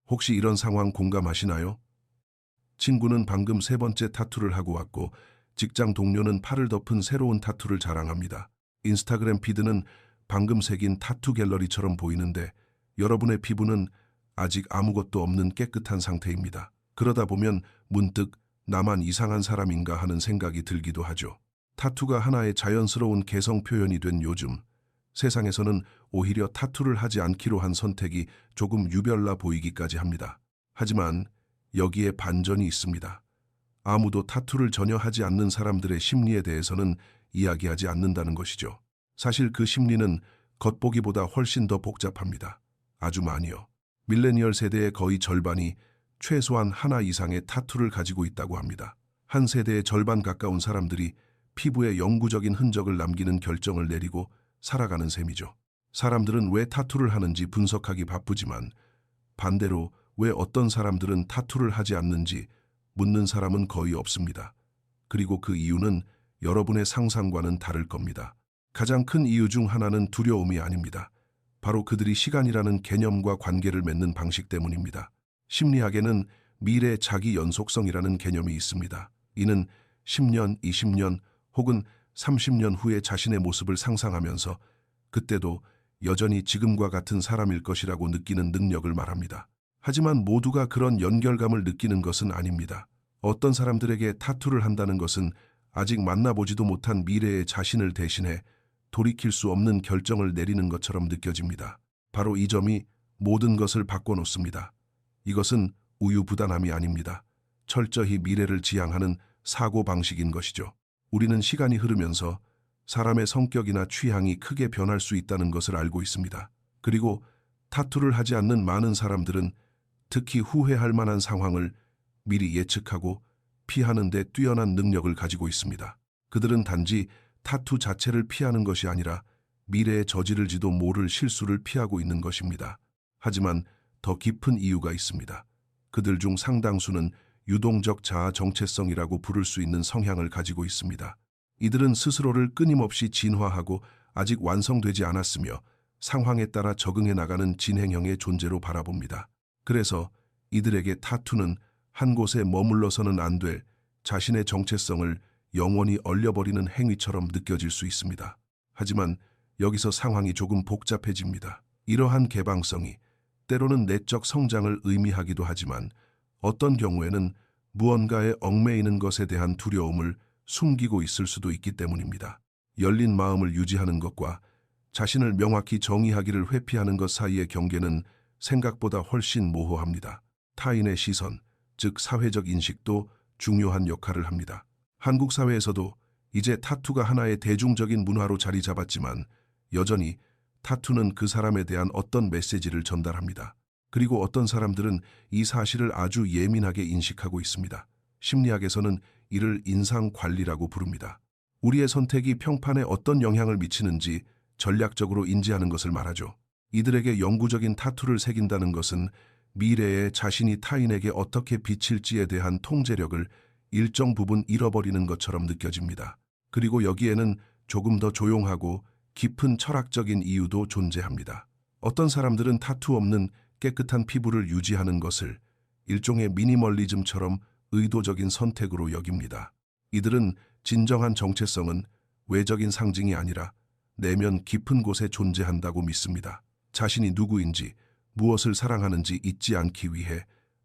혹시 이런 상황 공감하시나요? 친구는 방금 세 번째 타투를 하고 왔고 직장 동료는 팔을 덮은 새로운 타투를 자랑합니다. 인스타그램 피드는 방금 새긴 타투 갤러리처럼 보이는데 여러분의 피부는 아직 아무것도 없는 깨끗한 상태입니다. 그러다 보면 문득 나만 이상한 사람인가 하는 생각이 들기도 하죠. 타투가 하나의 자연스러운 개성 표현이 된 요즘, 세상에서는 오히려 타투를 하지 않기로 한 선택이 조금 유별나 보이기까지 합니다. 하지만 여기에 반전이 있습니다. 아무도 타투를 전혀 하지 않는 사람들의 심리에 대해서는 이야기하지 않는다는 것이죠. 사실 그 심리는 겉보기보다 훨씬 더 복잡합니다. 아주 많이요. 밀레니얼 세대의 거의 절반이 최소한 하나 이상의 타투를 가지고 있다고 합니다. 한 세대의 절반 가까운 사람들이 피부에 영구적인 흔적을 남기는 결정을 내리고 살아가는 셈이죠. 사람들은 왜 타투를 하는지 분석하기 바쁘지만 반대로 왜 어떤 사람들은 타투를 하지 않는지 묻는 사람은 거의 없습니다. 그리고 그 이유는 여러분의 상상과는 다를 겁니다. 가장 큰 이유 중 하나는 두려움이 아닙니다. 바로 그들이 시간이라는 개념과 관계를 맺는 방식 때문입니다. 심리학에는 미래 자기 연속성이라는 개념이 있습니다. 이는 10년, 20년 혹은 30년 후의 자신의 모습을 상상하면서 그때도 여전히 지금과 같은 사람일 것이라고 느끼는 능력을 말합니다. 하지만 모두가 그런 연결감을 느끼는 것은 아닙니다. 어떤 사람들에게 타투를 한다는 것은 아직 만나보지도 못한 미래의 자신을 대신해 돌이킬 수 없는 결정을 내리는 것처럼 느껴집니다. 바로 이 점이 모든 것을 바꿔놓습니다. 이것은 우유부단함이 아닙니다. 철저히 미래를 지향하는 사고방식인 것이죠. 우리는 시간이 흐르면서 사람의 성격이나 취향이 크게 변할 수 있다는 것을 알고 있습니다. 그리고 타투를 하지 않는 많은 사람들은 특히 후회할 만한 상황을 미리 예측하고 피하는 데 뛰어난 능력을 가지고 있습니다. 그들은 단지 타투 자체를 피하는 것이 아니라 미래에 저지를지도 모를 실수를 피하고 있는 것입니다. 하지만 더 깊은 이유가 있습니다. 그들 중 상당수는 유동적 자아 정체성이라고 부를 수 있는 성향을 가지고 있습니다. 이들은 스스로를 끊임없이 진화하고 아직 완성되지 않았으며 상황에 따라 적응해 나가는 진행형의 존재로 바라봅니다. 그래서 이들에게 타투는 한 곳에 머물러서는 안 될 자신의 정체성을 영원히 얼려버리는 행위처럼 느껴질 수 있습니다. 하지만 여기서 상황이 조금 복잡해집니다. 이러한 개방성이 때로는 내적 성장을 의미하기도 하지만 어떤 경우에는 무언가에 얽매이는 것에 대한 두려움을 숨기고 있을 수도 있기 때문입니다. 열린 마음을 유지하는 것과 자신을 명확히 정의하기를 회피하는 것 사이의 경계는 생각보다 훨씬 모호합니다. 타인의 시선, 즉 사회적 인식도 중요한 역할을 합니다. 한국 사회에서도 이제 타투가 하나의 대중적인 문화로 자리 잡았지만 여전히 타투는 그 사람에 대한 어떤 메시지를 전달합니다. 그리고 어떤 사람들은 이 사실을 아주 예민하게 인식하고 있습니다. 심리학에서는 이를 인상 관리라고 부릅니다. 우리의 선택이 평판에 어떤 영향을 미치는지 전략적으로 인지하는 것을 말하죠. 이들에게 영구적인 타투를 새긴다는 것은 미래에 자신이 타인에게 어떻게 비칠지에 대한 통제력을 일정 부분 잃어버리는 것처럼 느껴집니다. 그리고 여기에는 조금 더 조용하고 깊은 철학적인 이유도 존재합니다. 어떤 사람들은 타투 없는 깨끗한 피부를 유지하는 것을 일종의 미니멀리즘처럼 의도적인 선택으로 여깁니다. 이들은 진정한 정체성은 외적인 상징이 아니라 내면 깊은 곳에 존재한다고 믿습니다. 자신이 누구인지, 무엇을 사랑하는지 잊지 않기 위해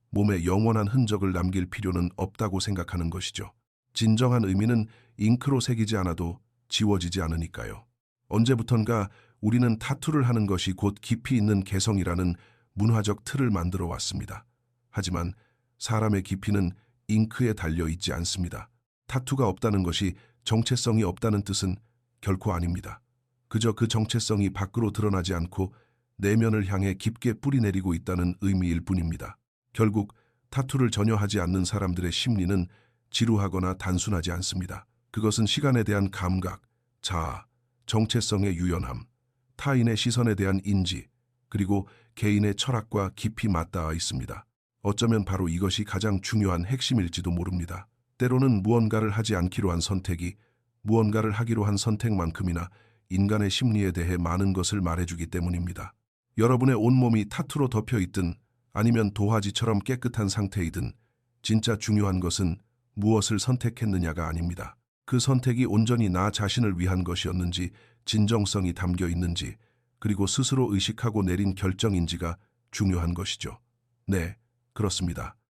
몸에 영원한 흔적을 남길 필요는 없다고 생각하는 것이죠. 진정한 의미는 잉크로 새기지 않아도 지워지지 않으니까요. 언제부턴가 우리는 타투를 하는 것이 곧 깊이 있는 개성이라는 문화적 틀을 만들어 왔습니다. 하지만 사람의 깊이는 잉크에 달려 있지 않습니다. 타투가 없다는 것이 정체성이 없다는 뜻은 결코 아닙니다. 그저 그 정체성이 밖으로 드러나지 않고 내면을 향해 깊게 뿌리내리고 있다는 의미일 뿐입니다. 결국 타투를 전혀 하지 않는 사람들의 심리는 지루하거나 단순하지 않습니다. 그것은 시간에 대한 감각, 자아, 정체성의 유연함, 타인의 시선에 대한 인지, 그리고 개인의 철학과 깊이 맞닿아 있습니다. 어쩌면 바로 이것이 가장 중요한 핵심일지도 모릅니다. 때로는 무언가를 하지 않기로 한 선택이 무언가를 하기로 한 선택만큼이나 인간의 심리에 대해 많은 것을 말해주기 때문입니다. 여러분의 온몸이 타투로 덮여 있든 아니면 도화지처럼 깨끗한 상태이든 진짜 중요한 것은 무엇을 선택했느냐가 아닙니다. 그 선택이 온전히 나 자신을 위한 것이었는지, 진정성이 담겨 있는지, 그리고 스스로 의식하고 내린 결정인지가 중요한 것이죠. 네, 그렇습니다.